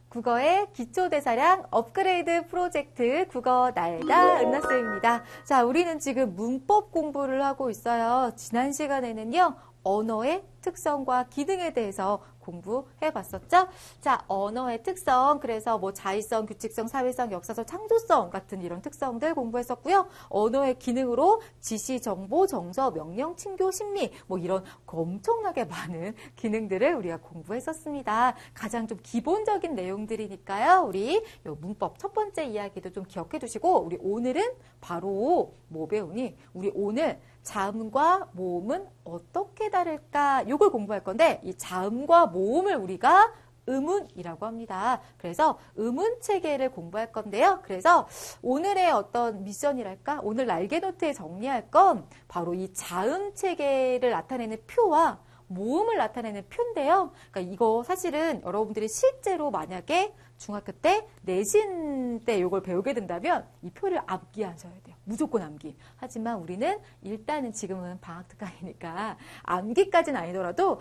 국어의 기초대사량 업그레이드 프로젝트 국어 날다 은나쌤입니다. 자, 우리는 지금 문법 공부를 하고 있어요. 지난 시간에는요, 언어의 특성과 기능에 대해서 공부해 봤었죠? 자, 언어의 특성, 그래서 뭐 자의성, 규칙성, 사회성, 역사성, 창조성 같은 이런 특성들 공부했었고요. 언어의 기능으로 지시, 정보, 정서, 명령, 칭교, 심리 뭐 이런 엄청나게 많은 기능들을 우리가 공부했었습니다. 가장 좀 기본적인 내용들이니까요. 우리 요 문법 첫 번째 이야기도 좀 기억해 두시고 우리 오늘은 바로 뭐 배우니? 우리 오늘 자음과 모음은 어떻게 다를까? 요걸 공부할 건데 이 자음과 모음을 우리가 음운이라고 합니다. 그래서 음운 체계를 공부할 건데요. 그래서 오늘의 어떤 미션이랄까? 오늘 날개 노트에 정리할 건 바로 이 자음 체계를 나타내는 표와 모음을 나타내는 표인데요. 그러니까 이거 사실은 여러분들이 실제로 만약에 중학교 때 내신 때 이걸 배우게 된다면 이 표를 암기하셔야 돼요. 무조건 암기. 하지만 우리는 일단은 지금은 방학 특강이니까 암기까지는 아니더라도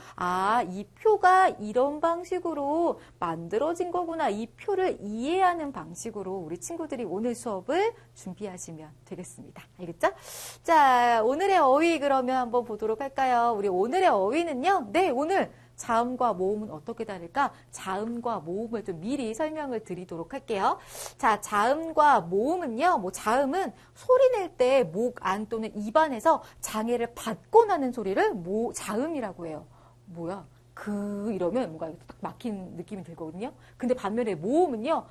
이 표가 이런 방식으로 만들어진 거구나. 이 표를 이해하는 방식으로 우리 친구들이 오늘 수업을 준비하시면 되겠습니다. 알겠죠? 자, 오늘의 어휘 그러면 한번 보도록 할까요? 우리 오늘의 어휘는요. 네, 오늘 자음과 모음은 어떻게 다를까? 자음과 모음을 좀 미리 설명을 드리도록 할게요. 자, 자음과 모음은요. 뭐 자음은 소리 낼 때 목 안 또는 입안에서 장애를 받고 나는 소리를 자음이라고 해요. 뭐야? 이러면 뭔가 딱 막힌 느낌이 들거든요. 근데 반면에 모음은요.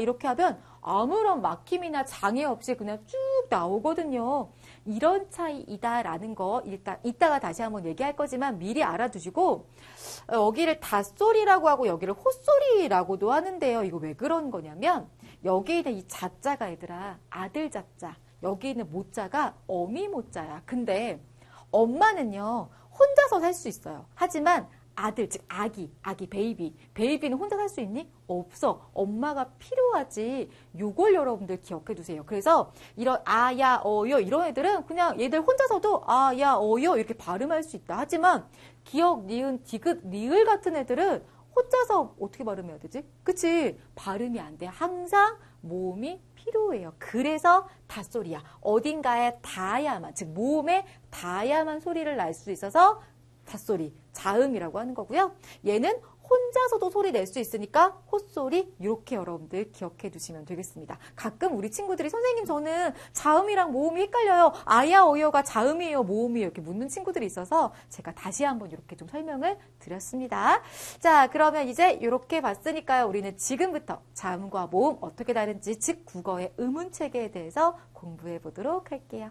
이렇게 하면 아무런 막힘이나 장애 없이 그냥 쭉 나오거든요. 이런 차이이다라는 거 일단 이따가 다시 한번 얘기할 거지만 미리 알아두시고 여기를 닷소리라고 하고 여기를 헛소리라고도 하는데요. 이거 왜 그런 거냐면 여기 있는 이 자자가 얘들아 아들 자자 여기 있는 모자가 어미 모자야. 근데 엄마는요 혼자서 살 수 있어요. 하지만 아들, 즉 아기, 베이비는 혼자 살 수 있니? 없어. 엄마가 필요하지. 요걸 여러분들 기억해 두세요. 그래서 이런 아야, 어여 이런 애들은 그냥 얘들 혼자서도 아야, 어여 이렇게 발음할 수 있다. 하지만 기역, 니은, 디귿, 리을 같은 애들은 혼자서 어떻게 발음해야 되지? 그치? 발음이 안 돼. 항상 모음이 필요해요. 그래서 닷소리야. 어딘가에 닿아야만, 즉 모음에 닿아야만 소리를 날 수 있어서 닷소리, 자음이라고 하는 거고요. 얘는 혼자서도 소리 낼 수 있으니까 헛소리 이렇게 여러분들 기억해 두시면 되겠습니다. 가끔 우리 친구들이 선생님 저는 자음이랑 모음이 헷갈려요. 아야 어여가 자음이에요 모음이에요 이렇게 묻는 친구들이 있어서 제가 다시 한번 이렇게 좀 설명을 드렸습니다. 자, 그러면 이제 이렇게 봤으니까요. 우리는 지금부터 자음과 모음 어떻게 다른지 즉 국어의 음운 체계에 대해서 공부해 보도록 할게요.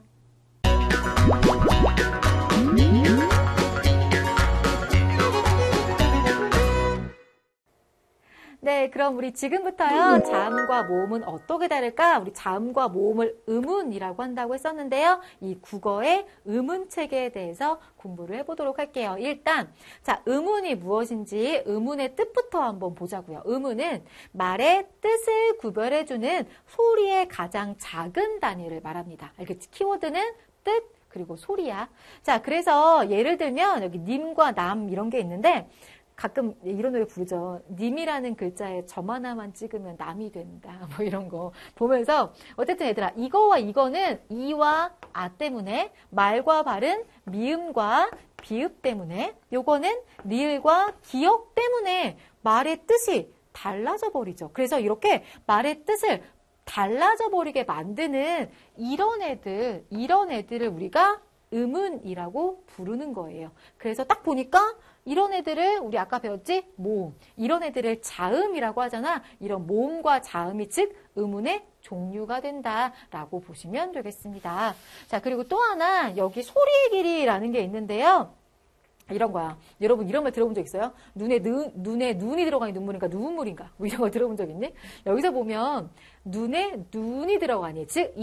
네, 그럼 우리 지금부터요. 자음과 모음은 어떻게 다를까? 우리 자음과 모음을 음운이라고 한다고 했었는데요. 이 국어의 음운 체계에 대해서 공부를 해보도록 할게요. 일단 자, 음운이 무엇인지 음운의 뜻부터 한번 보자고요. 음운은 말의 뜻을 구별해주는 소리의 가장 작은 단위를 말합니다. 알겠지? 키워드는 뜻 그리고 소리야. 자, 그래서 예를 들면 여기 님과 남 이런 게 있는데 가끔 이런 노래 부르죠. 님이라는 글자에 점 하나만 찍으면 남이 된다. 뭐 이런 거 보면서 어쨌든 얘들아 이거와 이거는 이와 아 때문에 말과 발은 미음과 비읍 때문에 요거는 리을과 기역 때문에 말의 뜻이 달라져 버리죠. 그래서 이렇게 말의 뜻을 달라져 버리게 만드는 이런 애들을 우리가 음운이라고 부르는 거예요. 그래서 딱 보니까 이런 애들을 우리 아까 배웠지? 모음. 이런 애들을 자음이라고 하잖아. 이런 모음과 자음이 즉 음운의 종류가 된다라고 보시면 되겠습니다. 자, 그리고 또 하나 여기 소리의 길이라는 게 있는데요. 이런 거야. 여러분 이런 말 들어본 적 있어요? 눈에 눈이 들어가니 눈물인가 누운물인가? 뭐 이런 거 들어본 적 있니? 여기서 보면 눈에 눈이 들어가니 즉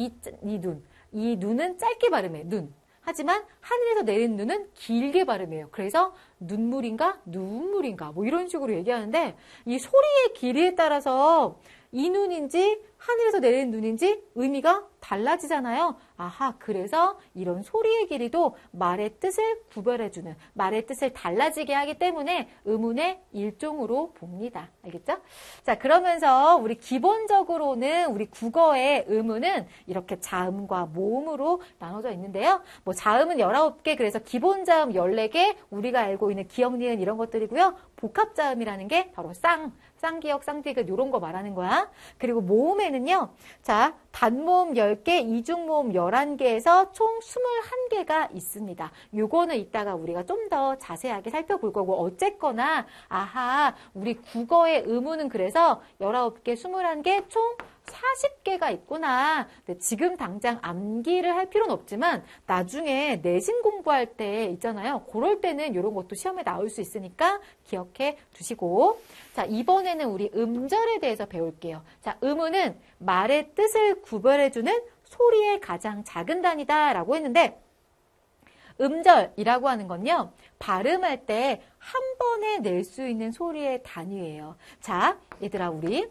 이 눈은 짧게 발음해. 눈. 하지만 하늘에서 내린 눈은 길게 발음해요. 그래서 눈물인가 눈물인가 뭐 이런 식으로 얘기하는데 이 소리의 길이에 따라서 이 눈인지 하늘에서 내린 눈인지 의미가 달라지잖아요. 아하, 그래서 이런 소리의 길이도 말의 뜻을 구별해주는, 말의 뜻을 달라지게 하기 때문에 음운의 일종으로 봅니다. 알겠죠? 자, 그러면서 우리 기본적으로는 우리 국어의 음운은 이렇게 자음과 모음으로 나눠져 있는데요. 뭐 자음은 19개, 그래서 기본 자음 14개, 우리가 알고 있는 기역, 니은 이런 것들이고요. 복합 자음이라는 게 바로 쌍기역, 쌍디귿 이런 거 말하는 거야. 그리고 모음에는요. 자, 단모음 10개, 이중모음 11개에서 총 21개가 있습니다. 요거는 이따가 우리가 좀 더 자세하게 살펴볼 거고 어쨌거나 아하, 우리 국어의 음운은 그래서 19개, 21개 총 40개가 있구나. 근데 지금 당장 암기를 할 필요는 없지만 나중에 내신 공부할 때 있잖아요. 그럴 때는 이런 것도 시험에 나올 수 있으니까 기억해 두시고. 자, 이번에는 우리 음절에 대해서 배울게요. 자, 음운은 말의 뜻을 구별해주는 소리의 가장 작은 단위다라고 했는데 음절이라고 하는 건요. 발음할 때 한 번에 낼 수 있는 소리의 단위예요. 자, 얘들아 우리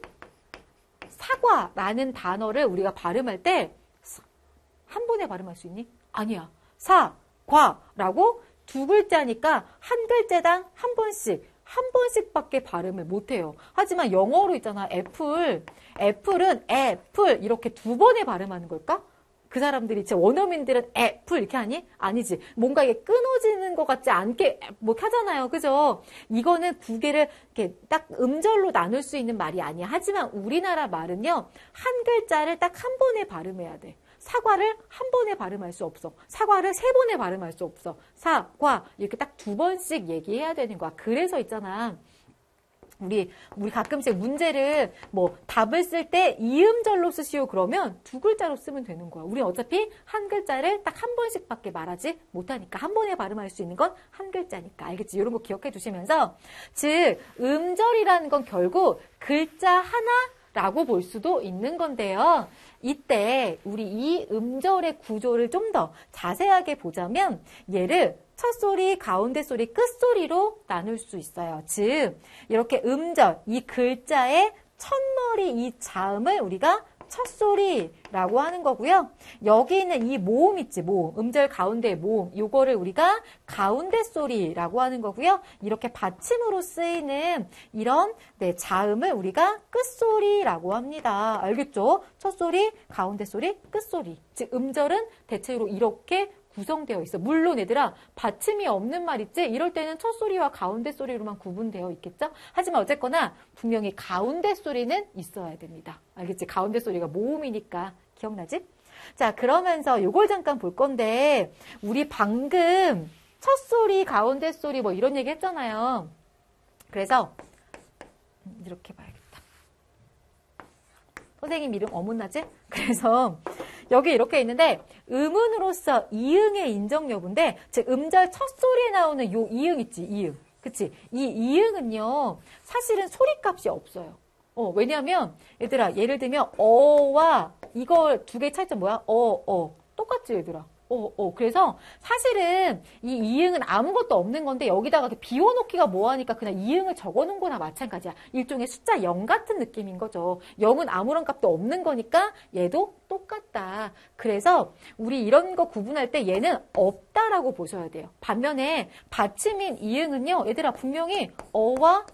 사과라는 단어를 우리가 발음할 때 한 번에 발음할 수 있니? 아니야. 사과라고 두 글자니까 한 글자당 한 번씩밖에 발음을 못해요. 하지만 영어로 있잖아. 애플은 애플 이렇게 두 번에 발음하는 걸까? 그 사람들이 원어민들은 애플 이렇게 하니? 아니지. 뭔가 이게 끊어지는 것 같지 않게 못하잖아요. 그죠? 이거는 두 개를 이렇게 딱 음절로 나눌 수 있는 말이 아니야. 하지만 우리나라 말은요. 한 글자를 딱 한 번에 발음해야 돼. 사과를 한 번에 발음할 수 없어. 사과를 세 번에 발음할 수 없어. 사과 이렇게 딱 두 번씩 얘기해야 되는 거야. 그래서 있잖아. 우리 가끔씩 문제를 답을 쓸 때 이음절로 쓰시오 그러면 두 글자로 쓰면 되는 거야. 우리 어차피 한 글자를 딱 한 번씩밖에 말하지 못하니까 한 번에 발음할 수 있는 건 한 글자니까. 알겠지? 이런 거 기억해 두시면서 즉 음절이라는 건 결국 글자 하나라고 볼 수도 있는 건데요. 이때 우리 이 음절의 구조를 좀 더 자세하게 보자면 얘를 첫 소리, 가운데 소리, 끝 소리로 나눌 수 있어요. 즉 이렇게 음절, 이 글자의 첫머리 이 자음을 우리가 첫 소리라고 하는 거고요. 여기 있는 이 모음 있지, 모음. 음절 가운데 모음. 요거를 우리가 가운데 소리라고 하는 거고요. 이렇게 받침으로 쓰이는 이런 자음을 우리가 끝 소리라고 합니다. 알겠죠? 첫 소리, 가운데 소리, 끝 소리. 즉 음절은 대체로 이렇게 구성되어 있어. 물론 얘들아 받침이 없는 말 있지? 이럴 때는 첫 소리와 가운데 소리로만 구분되어 있겠죠? 하지만 어쨌거나 분명히 가운데 소리는 있어야 됩니다. 알겠지? 가운데 소리가 모음이니까. 기억나지? 자, 그러면서 요걸 잠깐 볼 건데 우리 방금 첫 소리, 가운데 소리 이런 얘기 했잖아요. 그래서 이렇게 봐야겠다. 선생님 이름 어문나지? 그래서 여기 이렇게 있는데 음운으로서 이응의 인정 여부인데 즉 음절 첫 소리에 나오는 요 이응 있지, 이응. 그치? 이 이응은요 사실은 소리값이 없어요. 왜냐하면 얘들아 예를 들면 어와 이거 두 개의 차이점 뭐야? 똑같지 얘들아. 그래서 사실은 이 이응은 아무것도 없는 건데 여기다가 비워놓기가 뭐하니까 그냥 이응을 적어놓은 거나 마찬가지야. 일종의 숫자 0 같은 느낌인 거죠. 0은 아무런 값도 없는 거니까 얘도 똑같다. 그래서 우리 이런 거 구분할 때 얘는 없다라고 보셔야 돼요. 반면에 받침인 이응은요. 얘들아 분명히 어와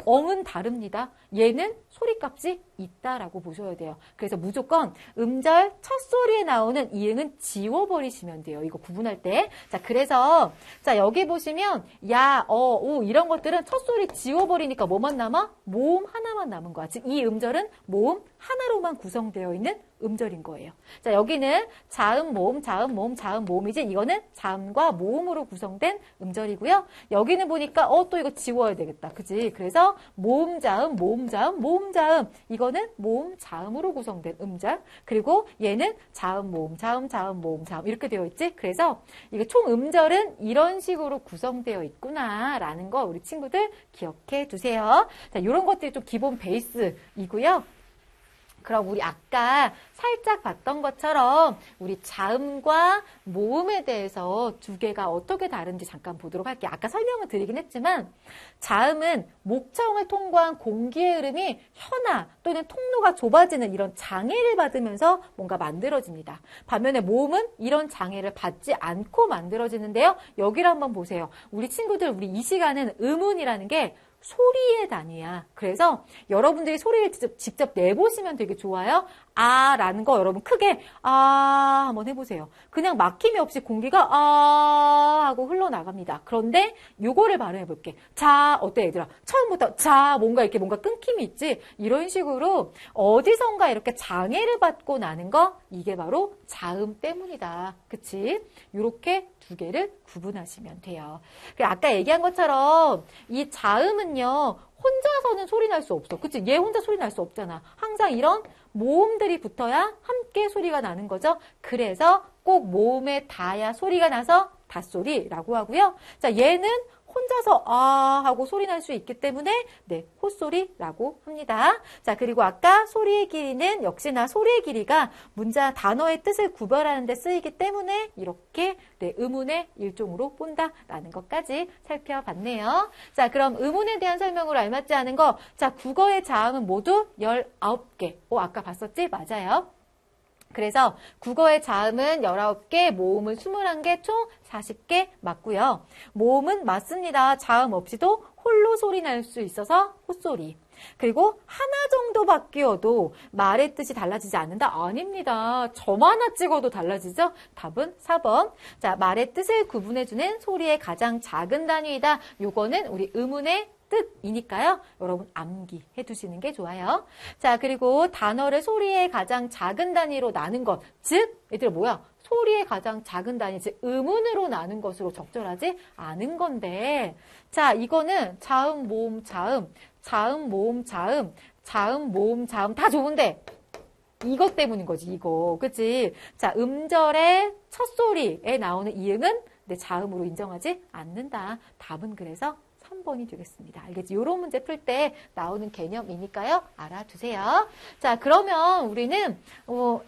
엉은 다릅니다. 얘는 소리값이 있다라고 보셔야 돼요. 그래서 무조건 음절 첫 소리에 나오는 이응은 지워버리시면 돼요. 이거 구분할 때. 자, 그래서 자 여기 보시면 야, 우 이런 것들은 첫 소리 지워버리니까 뭐만 남아? 모음 하나만 남은 거야. 즉 이 음절은 모음 하나로만 구성되어 있는 음절인 거예요. 자, 여기는 자음, 모음, 자음, 모음, 자음, 모음이지 이거는 자음과 모음으로 구성된 음절이고요. 여기는 보니까 또 이거 지워야 되겠다. 그치? 그래서 모음, 자음, 모음, 자음, 모음, 자음. 이거는 모음, 자음으로 구성된 음절. 그리고 얘는 자음, 모음, 자음, 자음, 모음, 자음 이렇게 되어 있지? 그래서 이게 총 음절은 이런 식으로 구성되어 있구나라는 거 우리 친구들 기억해 두세요. 자, 이런 것들이 좀 기본 베이스이고요. 그럼 우리 아까 살짝 봤던 것처럼 우리 자음과 모음에 대해서 두 개가 어떻게 다른지 잠깐 보도록 할게요. 아까 설명을 드리긴 했지만 자음은 목청을 통과한 공기의 흐름이 현하 또는 통로가 좁아지는 이런 장애를 받으면서 뭔가 만들어집니다. 반면에 모음은 이런 장애를 받지 않고 만들어지는데요. 여기를 한번 보세요. 우리 친구들 우리 이 시간은 음운이라는 게 소리의 단위야. 그래서 여러분들이 소리를 직접 내보시면 되게 좋아요. 아라는 거 여러분 크게 아 한번 해보세요. 그냥 막힘이 없이 공기가 아 하고 흘러나갑니다. 그런데 요거를 발음해볼게. 자 어때 얘들아? 처음부터 자 뭔가 이렇게 뭔가 끊김이 있지? 이런 식으로 어디선가 이렇게 장애를 받고 나는 거 이게 바로 자음 때문이다. 그치? 요렇게 두 개를 구분하시면 돼요. 아까 얘기한 것처럼 이 자음은요. 혼자서는 소리 날 수 없어. 그치? 얘 혼자 소리 날 수 없잖아. 항상 이런 모음들이 붙어야 함께 소리가 나는 거죠. 그래서 꼭 모음에 닿아야 소리가 나서 닷소리라고 하고요. 자, 얘는 혼자서 아 하고 소리 날 수 있기 때문에 네, 콧소리라고 합니다. 자, 그리고 아까 소리의 길이는 역시나 소리의 길이가 문자 단어의 뜻을 구별하는 데 쓰이기 때문에 이렇게 네, 음운의 일종으로 본다라는 것까지 살펴봤네요. 자, 그럼 음운에 대한 설명으로 알맞지 않은 거. 자, 국어의 자음은 모두 19개. 아까 봤었지? 맞아요. 그래서 국어의 자음은 19개, 모음은 21개, 총 40개 맞고요. 모음은 맞습니다. 자음 없이도 홀로 소리 날 수 있어서 콧소리. 그리고 하나 정도 바뀌어도 말의 뜻이 달라지지 않는다? 아닙니다. 점 하나 찍어도 달라지죠? 답은 4번. 자, 말의 뜻을 구분해주는 소리의 가장 작은 단위이다. 요거는 우리 음운의 뜻이니까요. 여러분 암기해 두시는 게 좋아요. 자, 그리고 단어를 소리의 가장 작은 단위로 나눈 것. 즉, 얘들아 뭐야? 소리의 가장 작은 단위, 즉 음운으로 나눈 것으로 적절하지 않은 건데 자, 이거는 자음, 모음, 자음, 자음, 모음, 자음, 자음, 모음, 자음 다 좋은데 이것 때문인 거지, 이거. 그치? 자, 음절의 첫 소리에 나오는 이응은 내 자음으로 인정하지 않는다. 답은 그래서 3번이 되겠습니다. 알겠지? 이런 문제 풀 때 나오는 개념이니까요. 알아두세요. 자, 그러면 우리는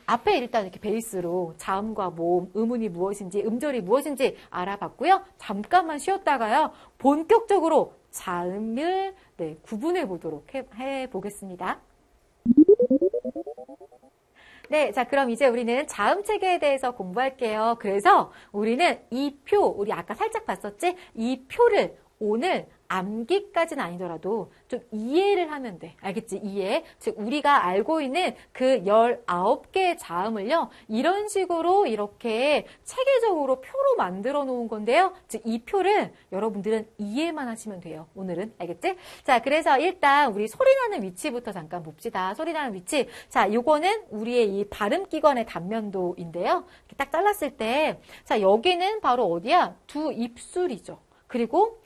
앞에 일단 이렇게 베이스로 자음과 모음, 음운이 무엇인지, 음절이 무엇인지 알아봤고요. 잠깐만 쉬었다가요. 본격적으로 자음을 네, 구분해 보도록 해보겠습니다. 네, 자, 그럼 이제 우리는 자음 체계에 대해서 공부할게요. 그래서 우리는 이 표, 우리 아까 살짝 봤었지? 이 표를 오늘 암기까지는 아니더라도 좀 이해를 하면 돼. 알겠지? 이해. 즉 우리가 알고 있는 그 19개의 자음을요. 이런 식으로 이렇게 체계적으로 표로 만들어 놓은 건데요. 즉 이 표를 여러분들은 이해만 하시면 돼요. 오늘은. 알겠지? 자, 그래서 일단 우리 소리 나는 위치부터 잠깐 봅시다. 소리 나는 위치. 자, 요거는 우리의 이 발음기관의 단면도인데요. 이렇게 딱 잘랐을 때 자, 여기는 바로 어디야? 두 입술이죠. 그리고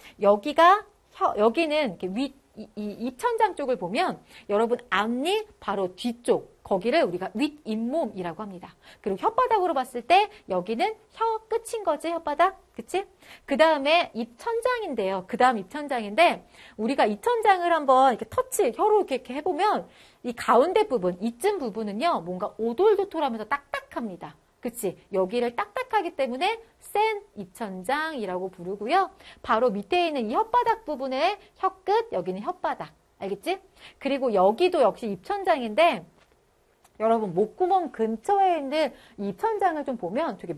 여기는 이렇게 이 입천장 쪽을 보면 여러분 앞니 바로 뒤쪽 거기를 우리가 윗잇몸이라고 합니다. 그리고 혓바닥으로 봤을 때 여기는 혀 끝인 거지, 혓바닥. 그치? 그 다음에 입천장인데요. 그 다음 입천장인데 우리가 입천장을 한번 이렇게 혀로 이렇게 해보면 이 가운데 부분, 이쯤 부분은요. 뭔가 오돌도돌하면서 딱딱합니다. 그치? 여기를 딱딱하기 때문에 센 입천장이라고 부르고요. 바로 밑에 있는 이 혓바닥 부분에 혀끝, 여기는 혓바닥. 알겠지? 그리고 여기도 역시 입천장인데 여러분 목구멍 근처에 있는 이 입천장을 좀 보면 되게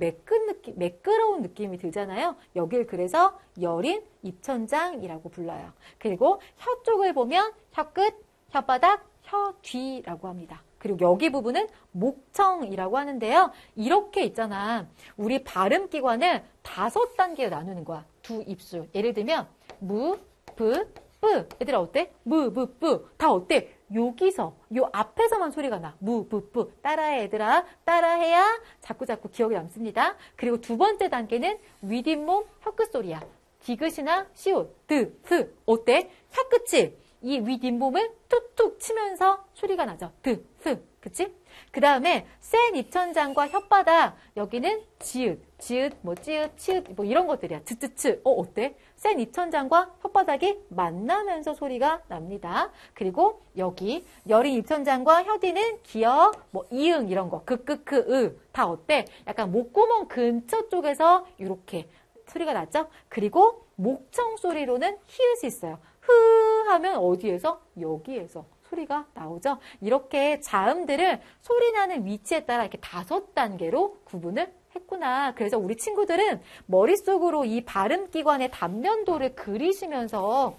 매끄러운 느낌이 들잖아요. 여길 그래서 여린 입천장이라고 불러요. 그리고 혀 쪽을 보면 혀끝, 혓바닥, 혀 뒤라고 합니다. 그리고 여기 부분은 목청이라고 하는데요. 이렇게 있잖아. 우리 발음기관을 5단계로 나누는 거야. 두 입술. 예를 들면 무, 브, 뿌. 얘들아 어때? 무, 부, 뿌. 다 어때? 여기서, 요 앞에서만 소리가 나. 무, 부, 뿌. 따라해 얘들아. 따라해야 자꾸자꾸 기억에 남습니다. 그리고 두 번째 단계는 윗잇몸 혀끝 소리야. 디귿이나 시옷, 드, 스. 어때? 혀끝이 이 윗잇몸을 툭툭 치면서 소리가 나죠. 드, 스, 그치? 그 다음에 센 입천장과 혓바닥, 여기는 지읒, 뭐 찌읒, 치읒, 뭐 이런 것들이야. 츠츠츠. 어때? 센 입천장과 혓바닥이 만나면서 소리가 납니다. 그리고 여기 여린 입천장과 혀뒤는 기역, 뭐 이응 이런 거, 으 다 어때? 약간 목구멍 근처 쪽에서 이렇게 소리가 났죠? 그리고 목청 소리로는 히읗이 있어요. 흐 하면 어디에서? 여기에서 소리가 나오죠. 이렇게 자음들을 소리 나는 위치에 따라 이렇게 5단계로 구분을 했구나. 그래서 우리 친구들은 머릿속으로 이 발음기관의 단면도를 그리시면서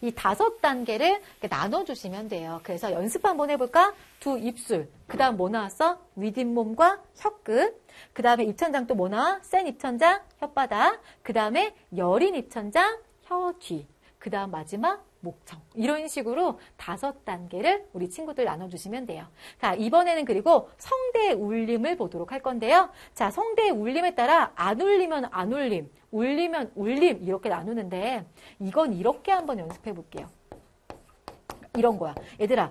이 5단계를 나눠주시면 돼요. 그래서 연습 한번 해볼까? 두 입술. 그 다음 뭐 나왔어? 윗잇몸과 혀끝. 그 다음에 입천장 또 뭐 나와? 센 입천장, 혓바닥. 그 다음에 여린 입천장, 혀뒤. 그 다음 마지막 목청. 이런 식으로 5단계를 우리 친구들 나눠주시면 돼요. 자, 이번에는 그리고 성대의 울림을 보도록 할 건데요. 자, 성대의 울림에 따라 안 울리면 안 울림, 울리면 울림 이렇게 나누는데 이건 이렇게 한번 연습해 볼게요. 이런 거야. 얘들아,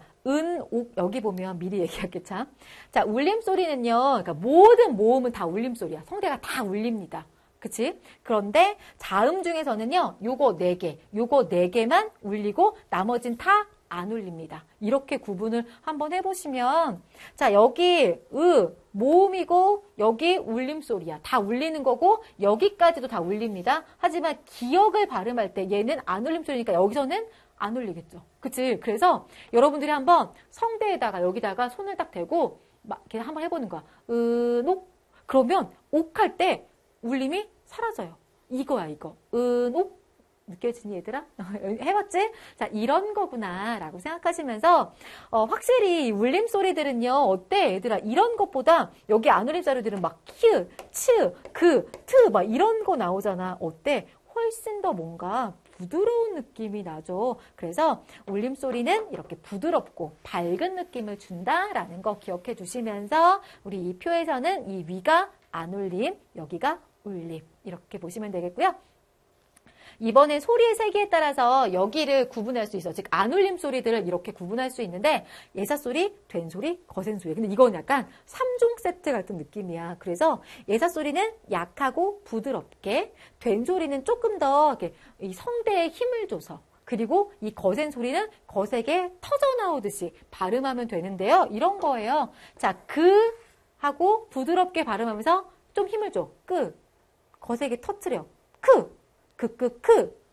옥 여기 보면 미리 얘기할게 참. 자, 울림 소리는요. 그러니까 모든 모음은 다 울림 소리야. 성대가 다 울립니다. 그치? 그런데 자음 중에서는요, 요거 4개만 울리고 나머진 다 안 울립니다. 이렇게 구분을 한번 해보시면, 자, 여기, 모음이고, 여기 울림소리야. 다 울리는 거고, 여기까지도 다 울립니다. 하지만 기역을 발음할 때 얘는 안 울림소리니까 여기서는 안 울리겠죠. 그치? 그래서 여러분들이 한번 성대에다가 여기다가 손을 딱 대고, 막 이렇게 한번 해보는 거야. 옥. 그러면 옥할 때 울림이 사라져요. 이거야, 이거. 옥. 느껴지니, 얘들아? 해봤지? 자, 이런 거구나, 라고 생각하시면서, 확실히 울림 소리들은요, 어때, 얘들아? 이런 것보다, 여기 안 울림 자료들은 막, 키, 츠, 트, 막 이런 거 나오잖아. 어때? 훨씬 더 뭔가 부드러운 느낌이 나죠. 그래서 울림 소리는 이렇게 부드럽고 밝은 느낌을 준다라는 거 기억해 주시면서, 우리 이 표에서는 이 위가 안 울림, 여기가 울림. 이렇게 보시면 되겠고요. 이번엔 소리의 세기에 따라서 여기를 구분할 수 있어. 즉, 안 울림 소리들을 이렇게 구분할 수 있는데, 예사소리, 된소리, 거센소리. 근데 이건 약간 3종 세트 같은 느낌이야. 그래서 예사소리는 약하고 부드럽게, 된소리는 조금 더 이렇게 이 성대에 힘을 줘서, 그리고 이 거센 소리는 거세게 터져 나오듯이 발음하면 되는데요. 이런 거예요. 자, 하고 부드럽게 발음하면서 좀 힘을 줘. 거세게 터트려.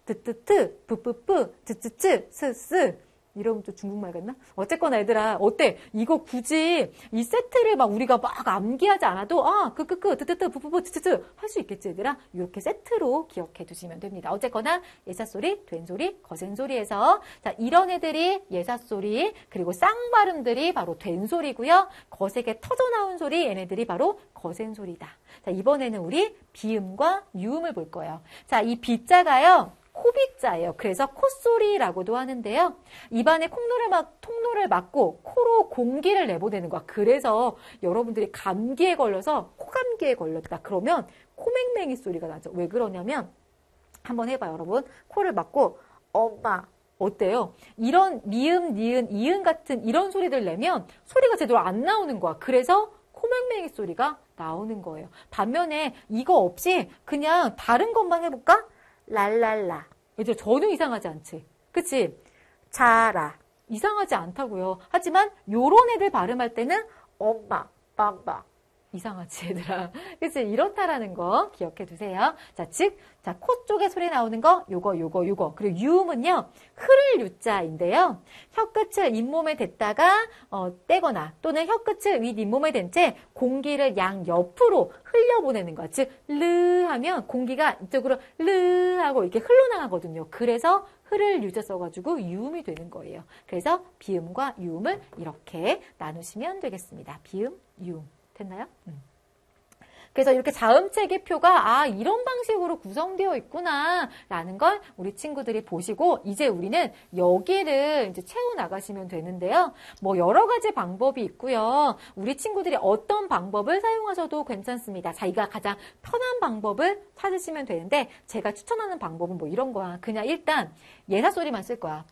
뜨뜨뜨, 뿌뿌뿌, 쯔쯔쯔, 스스. 이러면 또 중국말 같나? 어쨌거나 얘들아, 어때? 이거 굳이 이 세트를 막 우리가 막 암기하지 않아도, 뜨뜨뜨, 뿌뿌뿌, 쯔쯔쯔 할 수 있겠지, 얘들아? 이렇게 세트로 기억해 두시면 됩니다. 어쨌거나 예사소리, 된소리, 거센소리에서, 자, 이런 애들이 예사소리, 그리고 쌍발음들이 바로 된소리고요. 거세게 터져나온 소리, 얘네들이 바로 거센소리다. 자, 이번에는 우리 비음과 유음을 볼 거예요. 자, 이 비자가요, 코비자예요. 그래서 콧소리라고도 하는데요. 입안에 통로를 막고 코로 공기를 내보내는 거야. 그래서 여러분들이 감기에 걸려서 코감기에 걸렸다. 그러면 코맹맹이 소리가 나죠. 왜 그러냐면 한번 해봐요, 여러분. 코를 막고 엄마. 어때요? 이런 미음, 니은, 이응 같은 이런 소리들 내면 소리가 제대로 안 나오는 거야. 그래서 코맹맹이 소리가 나오는 거예요. 반면에 이거 없이 그냥 다른 것만 해볼까? 랄랄라. 이제 전혀 이상하지 않지. 그치? 자라. 이상하지 않다고요. 하지만 요런 애들 발음할 때는 엄마, 빵빵. 이상하지, 얘들아. 그치? 이렇다라는 거 기억해 두세요. 자, 즉, 자, 코 쪽에 소리 나오는 거, 요거. 그리고 유음은요, 흐를 유자인데요. 혀끝을 잇몸에 댔다가, 떼거나, 또는 혀끝을 윗 잇몸에 댄 채 공기를 양 옆으로 흘려보내는 거. 즉, 르 하면 공기가 이쪽으로 르 하고 이렇게 흘러나가거든요. 그래서 흐를 유자 써가지고 유음이 되는 거예요. 그래서 비음과 유음을 이렇게 나누시면 되겠습니다. 비음, 유음. 됐나요? 그래서 이렇게 자음체계표가 이런 방식으로 구성되어 있구나 라는 걸 우리 친구들이 보시고 이제 우리는 여기를 이제 채워 나가시면 되는데요. 뭐 여러 가지 방법이 있고요. 우리 친구들이 어떤 방법을 사용하셔도 괜찮습니다. 자기가 가장 편한 방법을 찾으시면 되는데 제가 추천하는 방법은 뭐 이런 거야. 그냥 일단 예사소리만 쓸 거야.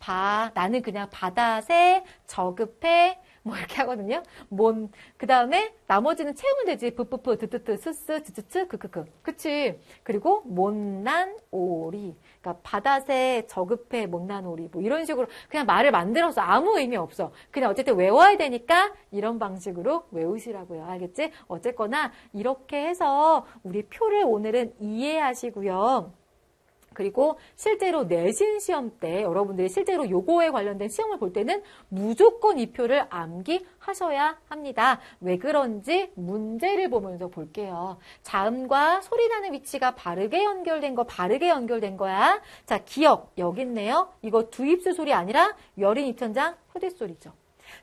나는 그냥 바다새, 저급해, 뭐 이렇게 하거든요. 몬. 그 다음에 나머지는 채우면 되지. 뿌뿌뿌, 드뜨뜨, 스스, 즈즈츠, 크크크. 그치? 그리고 못난 오리. 그러니까 바닷새 저급해 못난 오리. 뭐 이런 식으로 그냥 말을 만들어서 아무 의미 없어. 그냥 어쨌든 외워야 되니까 이런 방식으로 외우시라고요. 알겠지? 어쨌거나 이렇게 해서 우리 표를 오늘은 이해하시고요. 그리고 실제로 내신 시험 때 여러분들이 실제로 요거에 관련된 시험을 볼 때는 무조건 이 표를 암기하셔야 합니다. 왜 그런지 문제를 보면서 볼게요. 자음과 소리 나는 위치가 바르게 연결된 거야. 자, 기억 여기 있네요. 이거 두 입술 소리 아니라 여린 입천장 효대 소리죠.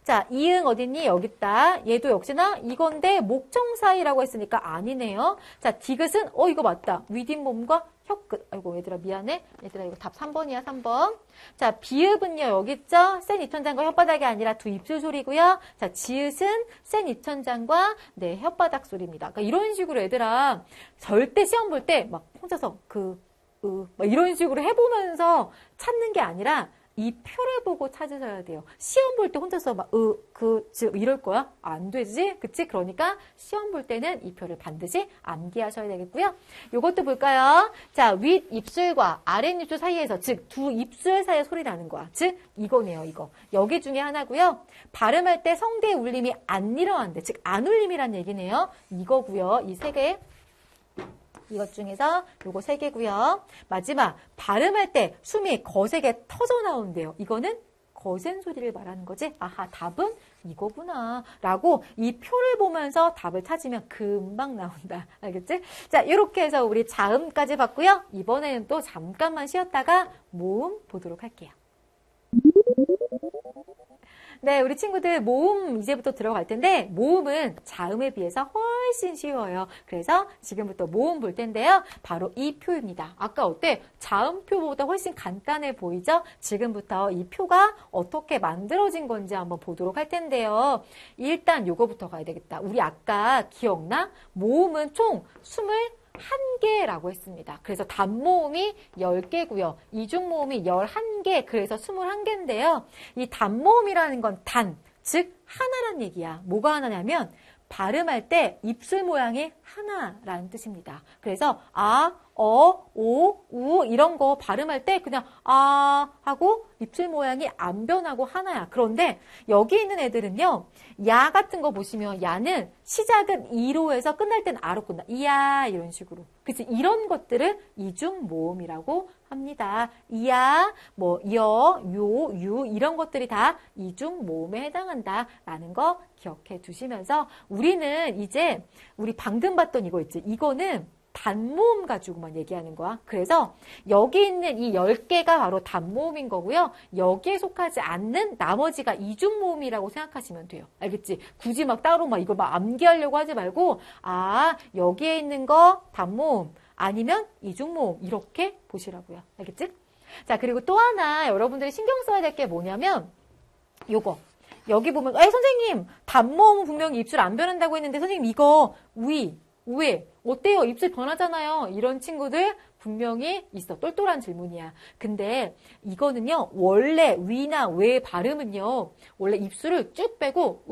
자, 이응 어딨니? 여기 있다. 얘도 역시나 이건데 목청사이라고 했으니까 아니네요. 자, 디귿은 이거 맞다. 윗잇몸과 혀끝. 아이고 얘들아 미안해. 얘들아 이거 답 3번이야. 3번. 자, 비읍은요. 여기 있죠? 센 입천장과 혓바닥이 아니라 두 입술 소리고요. 자, 지읒은 센 입천장과 네, 혓바닥 소리입니다. 그러니까 이런 식으로 얘들아 절대 시험 볼 때 막 혼자서 막 이런 식으로 해보면서 찾는 게 아니라 이 표를 보고 찾으셔야 돼요. 시험 볼 때 혼자서 막 이럴 거야? 안 되지? 그치? 그러니까 시험 볼 때는 이 표를 반드시 암기하셔야 되겠고요. 요것도 볼까요? 자, 윗 입술과 아랫 입술 사이에서, 즉 두 입술 사이에 소리 나는 거야. 즉 이거네요, 이거. 여기 중에 하나고요. 발음할 때 성대의 울림이 안 일어난대. 즉 안 울림이란 얘기네요. 이거고요. 이 세 개. 이것 중에서 요거 3개고요. 마지막 발음할 때 숨이 거세게 터져 나온대요. 이거는 거센 소리를 말하는 거지. 아하, 답은 이거구나 라고 이 표를 보면서 답을 찾으면 금방 나온다. 알겠지? 자, 이렇게 해서 우리 자음까지 봤고요. 이번에는 또 잠깐만 쉬었다가 모음 보도록 할게요. 네, 우리 친구들 모음 이제부터 들어갈 텐데 모음은 자음에 비해서 훨씬 쉬워요. 그래서 지금부터 모음 볼 텐데요. 바로 이 표입니다. 아까 어때? 자음표보다 훨씬 간단해 보이죠? 지금부터 이 표가 어떻게 만들어진 건지 한번 보도록 할 텐데요. 일단 요거부터 가야 되겠다. 우리 아까 기억나? 모음은 총 21개라고 했습니다. 그래서 단모음이 10개고요. 이중모음이 11개, 그래서 21개인데요. 이 단모음이라는 건 단, 즉 하나란 얘기야. 뭐가 하나냐면 발음할 때 입술 모양이 하나라는 뜻입니다. 그래서 아, 오, 우 이런 거 발음할 때 그냥 아 하고 입술 모양이 안 변하고 하나야. 그런데 여기 있는 애들은요. 야 같은 거 보시면 야는 시작은 이로 해서 끝날 때는 아로 끝나. 이야 이런 식으로. 그래서 이런 것들을 이중 모음이라고 합니다. 이야, 뭐 여, 요, 유 이런 것들이 다 이중 모음에 해당한다라는 거 기억해 두시면서 우리는 이제 우리 방금 봤던 이거 있지. 이거는 단모음 가지고만 얘기하는 거야. 그래서 여기 있는 이 10개가 바로 단모음인 거고요. 여기에 속하지 않는 나머지가 이중모음이라고 생각하시면 돼요. 알겠지? 굳이 막 따로 막 이걸 막 암기하려고 하지 말고 아, 여기에 있는 거 단모음 아니면 이중모음 이렇게 보시라고요. 알겠지? 자, 그리고 또 하나 여러분들이 신경 써야 될 게 뭐냐면 요거. 여기 보면 선생님 단모음은 분명히 입술 안 변한다고 했는데 선생님 이거 왜? 어때요? 입술 변하잖아요. 이런 친구들 분명히 있어. 똘똘한 질문이야. 근데 이거는요. 원래 위나 왜 발음은요. 원래 입술을 쭉 빼고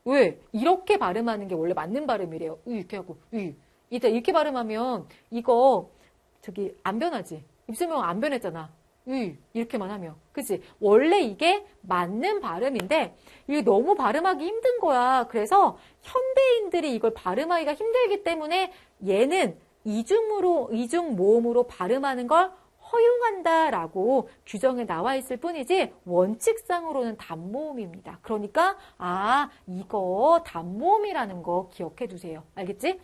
왜? 이렇게 발음하는 게 원래 맞는 발음이래요. 이렇게 하고 이렇게 발음하면 이거 안 변하지. 입술 모양 안 변했잖아. 이렇게만 하면. 그치? 원래 이게 맞는 발음인데 이게 너무 발음하기 힘든 거야. 그래서 현대인들이 이걸 발음하기가 힘들기 때문에 얘는 이중 모음으로 발음하는 걸 허용한다라고 규정에 나와 있을 뿐이지 원칙상으로는 단모음입니다. 그러니까 이거 단모음이라는 거 기억해 두세요. 알겠지?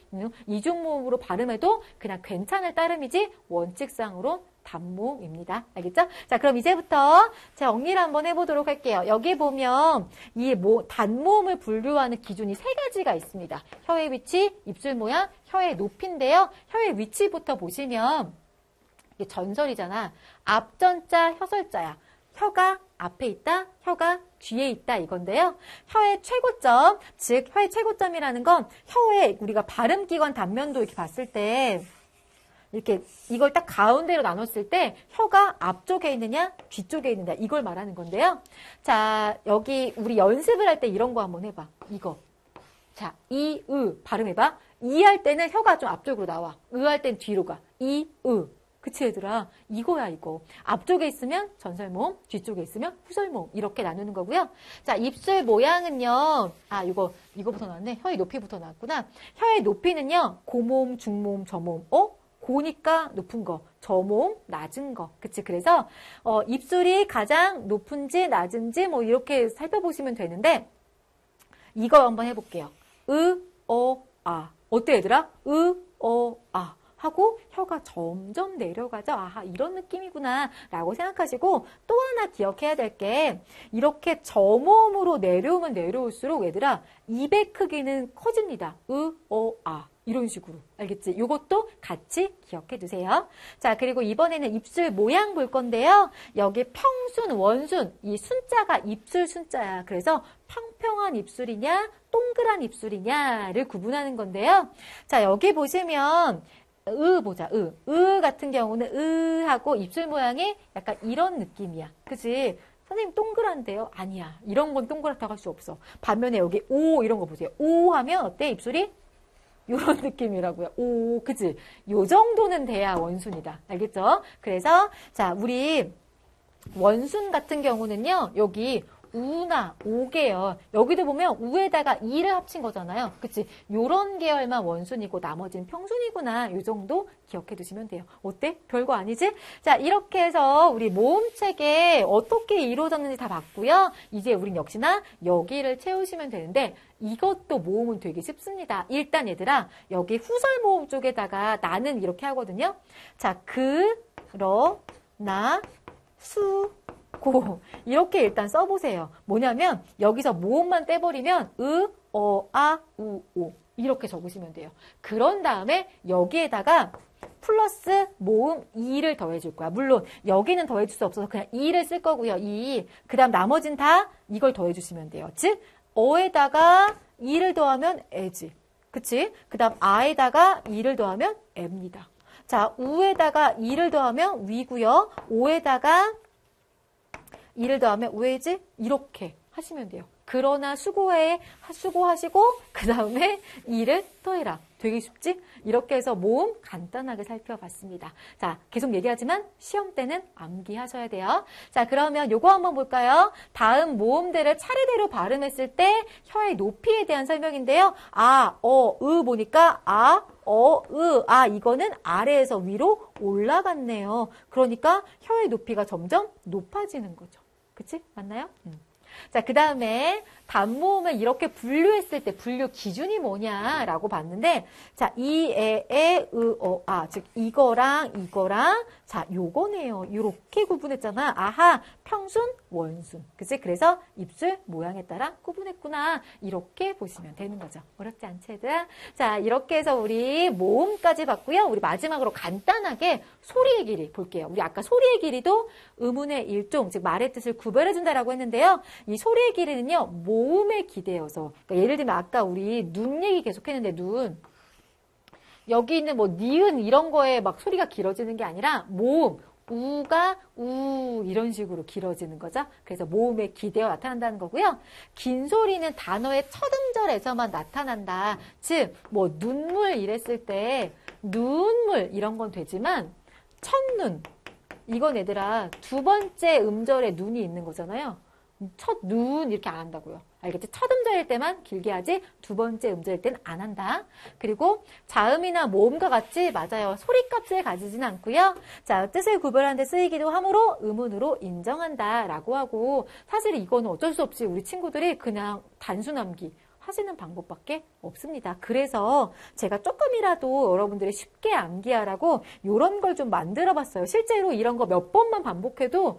이중모음으로 발음해도 그냥 괜찮을 따름이지 원칙상으로 단모음입니다. 알겠죠? 자, 그럼 이제부터 정리를 한번 해보도록 할게요. 여기 보면 이 단모음을 분류하는 기준이 3가지가 있습니다. 혀의 위치, 입술 모양, 혀의 높이인데요. 혀의 위치부터 보시면 이게 전설이잖아. 앞전자 혀설자야. 혀가 앞에 있다, 혀가 뒤에 있다 이건데요. 혀의 최고점, 즉 혀의 최고점이라는 건 혀의 우리가 발음기관 단면도 이렇게 봤을 때 이렇게 이걸 딱 가운데로 나눴을 때 혀가 앞쪽에 있느냐 뒤쪽에 있느냐 이걸 말하는 건데요. 자, 여기 우리 연습을 할 때 이런 거 한번 해봐. 이거. 자, 이, 으 발음해봐. 이 할 때는 혀가 좀 앞쪽으로 나와. 으 할 땐 뒤로 가. 이, 으. 그치 얘들아? 이거야 이거. 앞쪽에 있으면 전설모음, 뒤쪽에 있으면 후설모음 이렇게 나누는 거고요. 자, 입술 모양은요. 아, 이거부터 나왔네. 혀의 높이부터 나왔구나. 혀의 높이는요. 고모음, 중모음, 저모음. 고니까 높은 거, 저모음 낮은 거. 그치? 그래서 입술이 가장 높은지 낮은지 뭐 이렇게 살펴보시면 되는데 이거 한번 해볼게요. 아. 어때 얘들아? 아. 하고 혀가 점점 내려가죠. 아하, 이런 느낌이구나 라고 생각하시고 또 하나 기억해야 될 게 이렇게 저모음으로 내려오면 내려올수록 얘들아 입의 크기는 커집니다. 아. 이런 식으로. 알겠지? 이것도 같이 기억해 두세요. 자, 그리고 이번에는 입술 모양 볼 건데요. 여기 평순, 원순. 이 순자가 입술 순자야. 그래서 평평한 입술이냐, 동그란 입술이냐를 구분하는 건데요. 자, 여기 보시면 보자. 같은 경우는 하고 입술 모양이 약간 이런 느낌이야. 그치? 선생님 동그란데요? 아니야. 이런 건 동그랗다고 할 수 없어. 반면에 여기 오 이런 거 보세요. 오 하면 어때? 입술이? 요런 느낌이라고요. 오, 그치? 요 정도는 돼야 원순이다. 알겠죠? 그래서, 자, 우리 원순 같은 경우는요, 여기 우나 오계열. 여기도 보면 우에다가 이를 합친 거잖아요. 그치? 요런 계열만 원순이고 나머지는 평순이구나. 요 정도 기억해 두시면 돼요. 어때? 별거 아니지? 자, 이렇게 해서 우리 모음책에 어떻게 이루어졌는지 다 봤고요. 이제 우린 역시나 여기를 채우시면 되는데 이것도 모음은 되게 쉽습니다. 일단 얘들아, 여기 후설 모음 쪽에다가 나는 이렇게 하거든요. 자, 나, 수, 고 이렇게 일단 써보세요. 뭐냐면 여기서 모음만 떼버리면 아, 오 이렇게 적으시면 돼요. 그런 다음에 여기에다가 플러스 모음 이를 더해줄 거야. 물론 여기는 더해줄 수 없어서 그냥 이를 쓸 거고요. 그 다음 나머지는 다 이걸 더해주시면 돼요. 즉 어에다가 이를 더하면 에지. 그치? 그 다음 아에다가 이를 더하면 에입니다. 자, 우에다가 이를 더하면 위고요. 오에다가 이를 더하면 우에지? 이렇게 하시면 돼요. 그러나 수고하시고 그 다음에 이를 더해라. 되게 쉽지? 이렇게 해서 모음 간단하게 살펴봤습니다. 자, 계속 얘기하지만 시험 때는 암기하셔야 돼요. 자, 그러면 요거 한번 볼까요? 다음 모음들을 차례대로 발음했을 때 혀의 높이에 대한 설명인데요. 아, 보니까 이거는 아래에서 위로 올라갔네요. 그러니까 혀의 높이가 점점 높아지는 거죠. 그치? 맞나요? 자, 그 다음에 단모음을 이렇게 분류했을 때 분류 기준이 뭐냐라고 봤는데, 자, 즉 이거랑 자, 요거네요. 요렇게 구분했잖아. 아하, 평순, 원순. 그치? 그래서 입술 모양에 따라 구분했구나. 이렇게 보시면 되는 거죠. 어렵지 않지, 얘들아? 자, 이렇게 해서 우리 모음까지 봤고요. 우리 마지막으로 간단하게 소리의 길이 볼게요. 우리 아까 소리의 길이도 음운의 일종, 즉 말의 뜻을 구별해준다라고 했는데요. 이 소리의 길이는요, 모음에 기대어서. 그러니까 예를 들면 아까 우리 눈 얘기 계속했는데 눈. 여기 있는 뭐 니은 이런 거에 막 소리가 길어지는 게 아니라 모음. 우가 이런 식으로 길어지는 거죠. 그래서 모음에 기대어 나타난다는 거고요. 긴 소리는 단어의 첫 음절에서만 나타난다. 즉, 뭐 눈물 이랬을 때 눈물 이런 건 되지만 첫눈 이건 얘들아 두 번째 음절에 눈이 있는 거잖아요. 첫 눈 이렇게 안 한다고요. 알겠지? 첫 음절일 때만 길게 하지 두 번째 음절일 때는 안 한다. 그리고 자음이나 모음과 같이 맞아요. 소리값을 가지진 않고요. 자, 뜻을 구별하는 데 쓰이기도 하므로 음운으로 인정한다라고 하고 사실 이거는 어쩔 수 없이 우리 친구들이 그냥 단순 암기 하시는 방법밖에 없습니다. 그래서 제가 조금이라도 여러분들이 쉽게 암기하라고 이런 걸 좀 만들어 봤어요. 실제로 이런 거 몇 번만 반복해도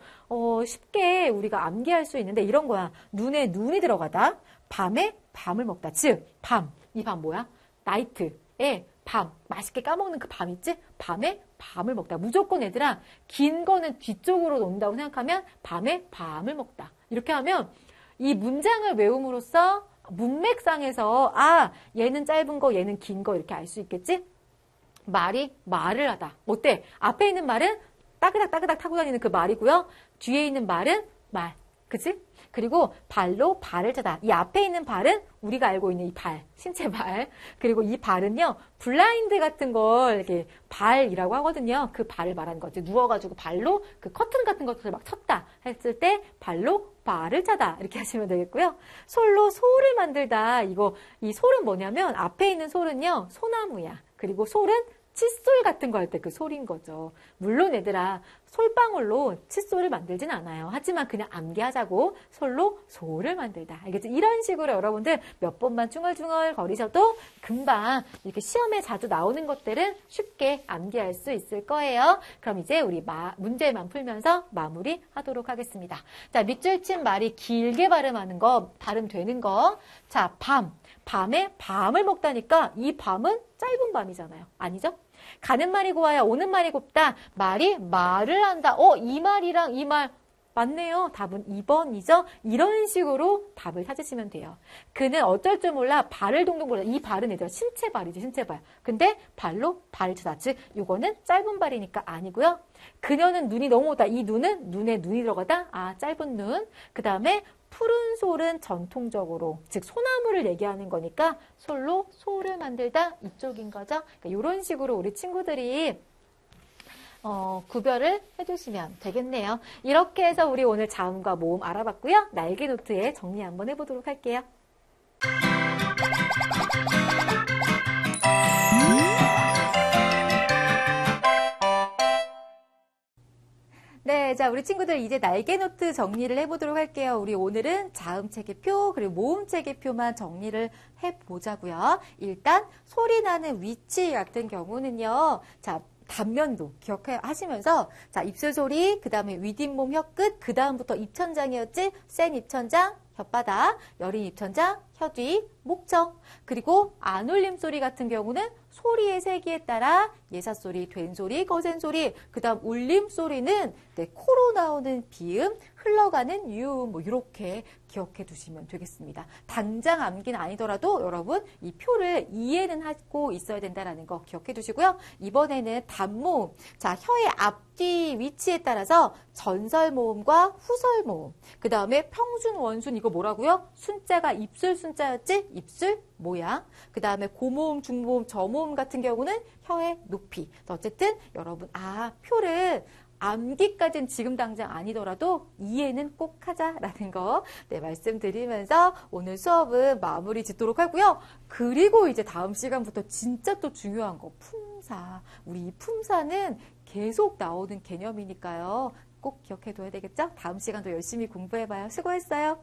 쉽게 우리가 암기할 수 있는데 이런 거야. 눈에 눈이 들어가다. 밤에 밤을 먹다. 즉, 밤. 이 밤 뭐야? 나이트에 밤. 맛있게 까먹는 그 밤 있지? 밤에 밤을 먹다. 무조건 얘들아 긴 거는 뒤쪽으로 놓는다고 생각하면 밤에 밤을 먹다. 이렇게 하면 이 문장을 외움으로써 문맥상에서 얘는 짧은 거 얘는 긴 거 이렇게 알 수 있겠지? 말이 말을 하다. 어때? 앞에 있는 말은 따그닥 따그닥 타고 다니는 그 말이고요. 뒤에 있는 말은 말. 그치? 그리고 발로 발을 차다. 이 앞에 있는 발은 우리가 알고 있는 이 발, 신체 발. 그리고 이 발은요, 블라인드 같은 걸 이렇게 발이라고 하거든요. 그 발을 말하는 거지. 누워가지고 발로 그 커튼 같은 것들을 막 쳤다 했을 때 발로 발을 차다. 이렇게 하시면 되겠고요. 솔로 소를 만들다. 이 솔은 뭐냐면 앞에 있는 솔은요, 소나무야. 그리고 솔은 칫솔 같은 거 할 때 그 솔인 거죠. 물론 얘들아 솔방울로 칫솔을 만들진 않아요. 하지만 그냥 암기하자고 솔로 소를 만들다. 알겠죠? 이런 식으로 여러분들 몇 번만 중얼중얼 거리셔도 금방 이렇게 시험에 자주 나오는 것들은 쉽게 암기할 수 있을 거예요. 그럼 이제 우리 문제만 풀면서 마무리하도록 하겠습니다. 자, 밑줄 친 말이 길게 발음하는 거, 발음되는 거. 자, 밤에 밤을 먹다니까 이 밤은 짧은 밤이잖아요. 아니죠? 가는 말이 고와야 오는 말이 곱다. 말이 말을 한다. 이 말이랑 이 말 맞네요. 답은 2번이죠. 이런 식으로 답을 찾으시면 돼요. 그는 어쩔 줄 몰라 발을 동동 굴려. 이 발은 얘들아 신체 발이지, 신체 발. 근데 발로 발을 차다. 즉 이거는 짧은 발이니까 아니고요. 그녀는 눈이 너무 오다. 이 눈은 눈에 눈이 들어가다. 짧은 눈. 그 다음에 푸른 솔은 전통적으로, 즉 소나무를 얘기하는 거니까 솔로 소를 만들다 이쪽인 거죠. 그러니까 이런 식으로 우리 친구들이 구별을 해주시면 되겠네요. 이렇게 해서 우리 오늘 자음과 모음 알아봤고요. 날개 노트에 정리 한번 해보도록 할게요. 네, 자, 우리 친구들 이제 날개 노트 정리를 해보도록 할게요. 우리 오늘은 자음 체계표 그리고 모음 체계표만 정리를 해보자고요. 일단 소리 나는 위치 같은 경우는요. 자, 단면도 기억하시면서 자, 입술 소리, 그 다음에 윗잇몸 혀끝, 그 다음부터 입천장이었지? 센 입천장, 혓바닥, 여린 입천장, 혀뒤, 목청. 그리고 안울림 소리 같은 경우는 소리의 세기에 따라 예사소리, 된소리, 거센소리, 그 다음 울림 소리는 코로 나오는 비음, 흘러가는 유음, 이렇게 기억해 두시면 되겠습니다. 당장 암기는 아니더라도 여러분 이 표를 이해는 하고 있어야 된다는 거 기억해 두시고요. 이번에는 단모음. 자, 혀의 앞뒤 위치에 따라서 전설모음과 후설모음. 그 다음에 평순, 원순 이거 뭐라고요? 순자가 입술 순자였지? 입술 모양. 그 다음에 고모음, 중모음, 저모음 같은 경우는 혀의 높이. 어쨌든 여러분 표를 암기까지는 지금 당장 아니더라도 이해는 꼭 하자라는 거 말씀드리면서 오늘 수업은 마무리 짓도록 하고요. 그리고 이제 다음 시간부터 진짜 또 중요한 거 품사. 우리 이 품사는 계속 나오는 개념이니까요. 꼭 기억해둬야 되겠죠? 다음 시간도 열심히 공부해봐요. 수고했어요.